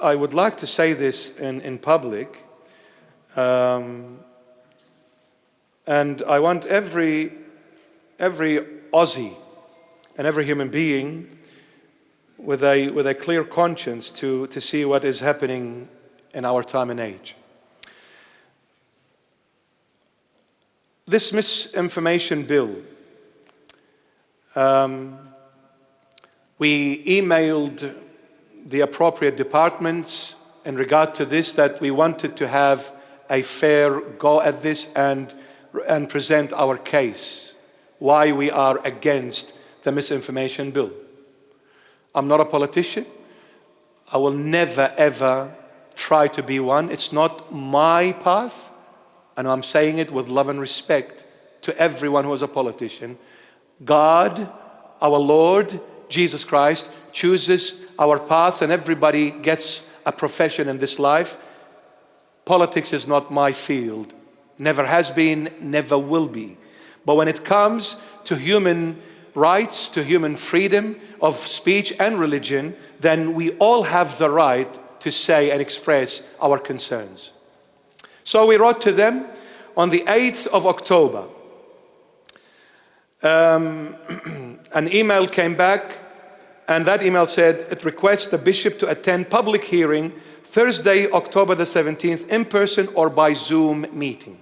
I would like to say this in public, and I want every Aussie and every human being with a clear conscience to see what is happening in our time and age. This misinformation bill, we emailed the appropriate departments in regard to this, that we wanted to have a fair go at this and present our case, why we are against the misinformation bill. I'm not a politician. I will never, ever try to be one. It's not my path, and I'm saying it with love and respect to everyone who is a politician. God, our Lord, Jesus Christ, chooses our path, and everybody gets a profession in this life. Politics is not my field. Never has been, never will be. But when it comes to human rights, to human freedom of speech and religion, then we all have the right to say and express our concerns. So we wrote to them on the 8th of October. An email came back, and that email said, it requests the bishop to attend public hearing Thursday, October the 17th, in person or by Zoom meeting.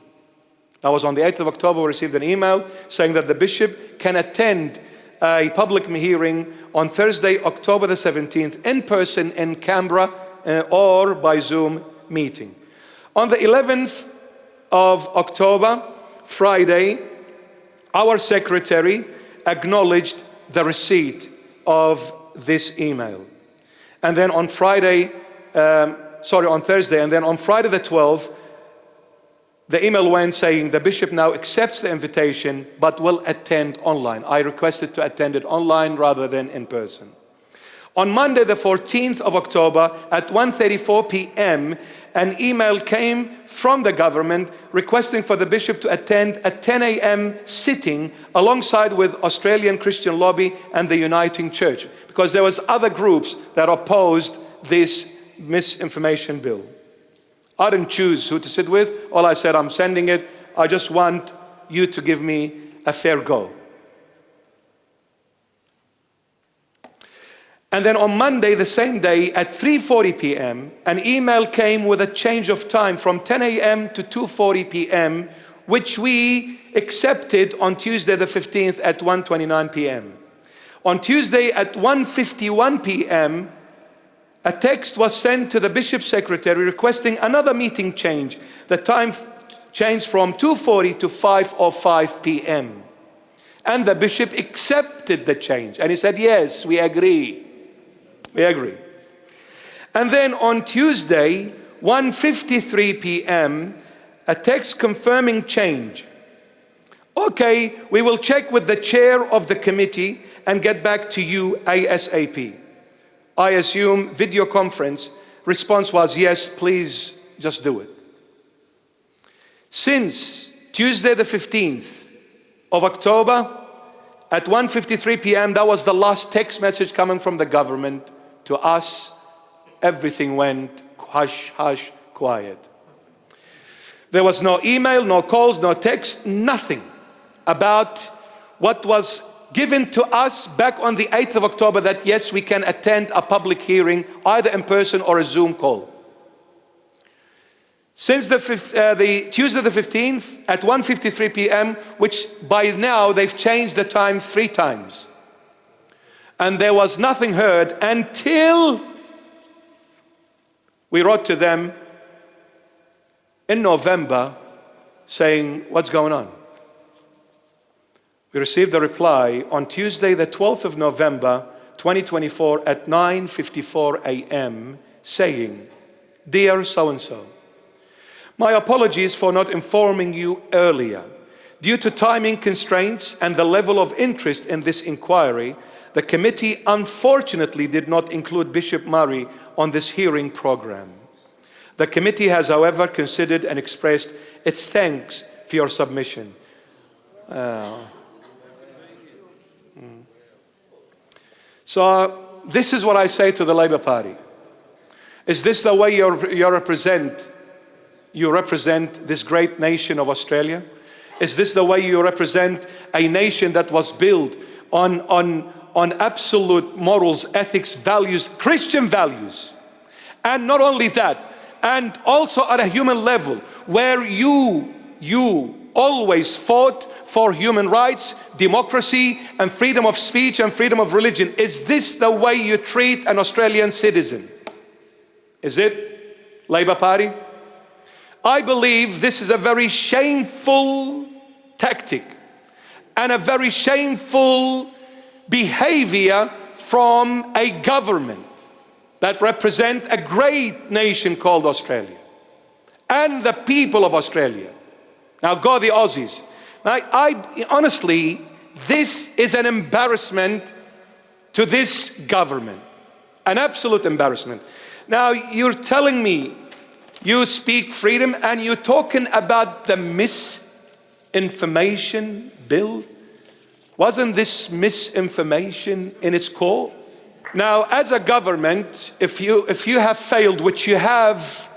That was on the 8th of October. We received an email saying that the bishop can attend a public hearing on Thursday, October the 17th, in person in Canberra or by Zoom meeting. On the 11th of October, Friday, our secretary acknowledged the receipt of this email. And then on Thursday, and then on Friday the 12th, the email went saying the bishop now accepts the invitation but will attend online. I requested to attend it online rather than in person. On Monday the 14th of October at 1:34 p.m., an email came from the government requesting for the bishop to attend a 10 a.m. sitting alongside with Australian Christian Lobby and the Uniting Church, because there was other groups that opposed this misinformation bill. I didn't choose who to sit with. All I said, I'm sending it. I just want you to give me a fair go. And then on Monday, the same day, at 3:40 p.m., an email came with a change of time from 10 a.m. to 2:40 p.m., which we accepted on Tuesday the 15th at 1:29 p.m. On Tuesday at 1:51 p.m., a text was sent to the bishop's secretary requesting another meeting change. The time changed from 2:40 to 5:05 p.m. And the bishop accepted the change. And he said, yes, we agree. We agree. And then on Tuesday, 1:53 p.m., a text confirming change. Okay, we will check with the chair of the committee and get back to you ASAP. I assume video conference. Response was, yes, please just do it. Since Tuesday the 15th of October at 1:53 p.m., that was the last text message coming from the government to us. Everything went hush, hush, quiet. There was no email, no calls, no text, nothing about what was given to us back on the 8th of October, that yes, we can attend a public hearing either in person or a Zoom call. Since the Tuesday the 15th at 1:53 p.m., which by now they've changed the time 3 times. And there was nothing heard until we wrote to them in November saying, what's going on? We received a reply on Tuesday, the 12th of November, 2024 at 9:54 a.m. saying, dear so-and-so, my apologies for not informing you earlier. Due to timing constraints and the level of interest in this inquiry, the committee unfortunately did not include Bishop Murray on this hearing program. The committee has, however, considered and expressed its thanks for your submission. So this is what I say to the Labour Party. Is this the way you represent this great nation of Australia? Is this the way you represent a nation that was built on absolute morals, ethics, values, Christian values? And not only that, and also at a human level, where you always fought for human rights, democracy, and freedom of speech and freedom of religion. Is this the way you treat an Australian citizen? Is it, Labour Party? I believe this is a very shameful tactic and a very shameful behavior from a government that represent a great nation called Australia and the people of Australia. Now go the Aussies. I honestly, this is an embarrassment to this government, an absolute embarrassment. Now you're telling me you speak freedom and you're talking about the misinformation bill. Wasn't this misinformation in its core? Now, as a government, if you have failed, which you have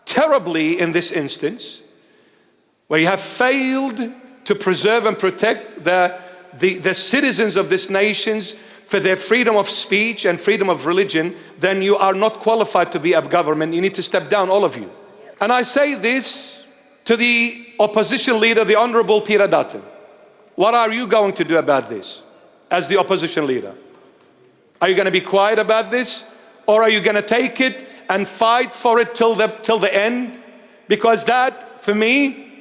terribly in this instance, where you have failed to preserve and protect the citizens of this nation for their freedom of speech and freedom of religion, then you are not qualified to be a government. You need to step down, all of you. And I say this to the opposition leader, the Honorable Peter Dutton. What are you going to do about this as the opposition leader? Are you going to be quiet about this, or are you going to take it and fight for it till the end? Because that, for me,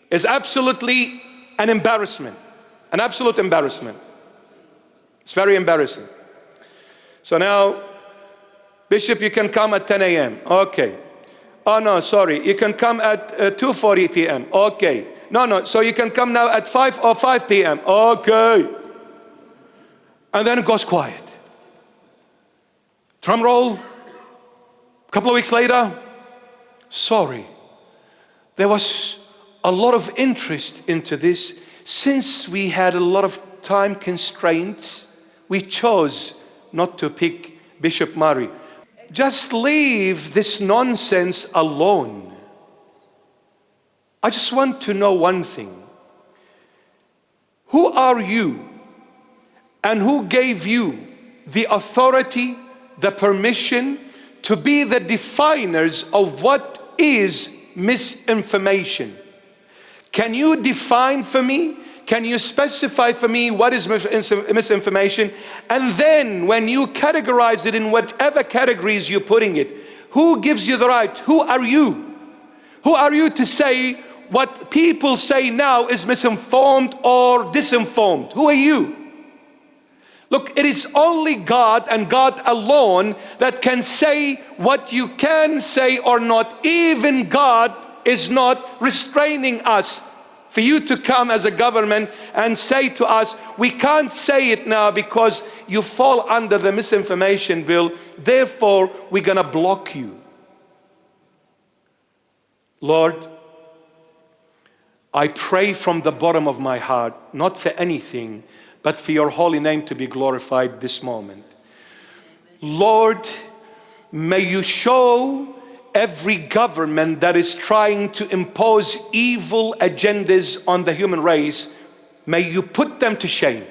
is absolutely an embarrassment, an absolute embarrassment. It's very embarrassing. So now, Bishop, you can come at 10 a.m. Okay. Oh no, sorry, you can come at 2:40 p.m. Okay. No, so you can come now at 5 p.m. Okay. And then it goes quiet. Drum roll. A couple of weeks later, sorry, there was a lot of interest into this. Since we had a lot of time constraints, we chose not to pick Bishop Murray. Just leave this nonsense alone. I just want to know one thing. Who are you and who gave you the authority, the permission to be the definers of what is misinformation? Can you define for me? Can you specify for me what is misinformation? And then when you categorize it in whatever categories you're putting it, who gives you the right? Who are you? Who are you to say what people say now is misinformed or disinformed? Who are you? Look, it is only God and God alone that can say what you can say or not. Even God is not restraining us for you to come as a government and say to us, we can't say it now because you fall under the misinformation bill, therefore we're going to block you. Lord, I pray from the bottom of my heart, not for anything, but for your holy name to be glorified this moment. Lord, may you show every government that is trying to impose evil agendas on the human race, may you put them to shame.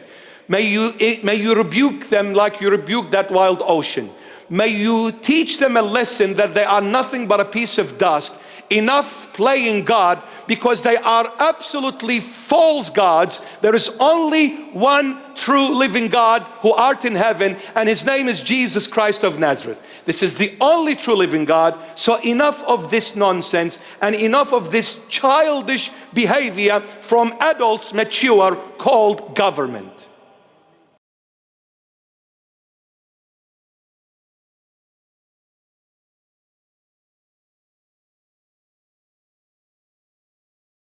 May you rebuke them like you rebuked that wild ocean. May you teach them a lesson that they are nothing but a piece of dust. Enough playing God, because they are absolutely false gods. There is only one true living God who art in heaven, and his name is Jesus Christ of Nazareth. This is the only true living God. So enough of this nonsense and enough of this childish behavior from adults mature called government.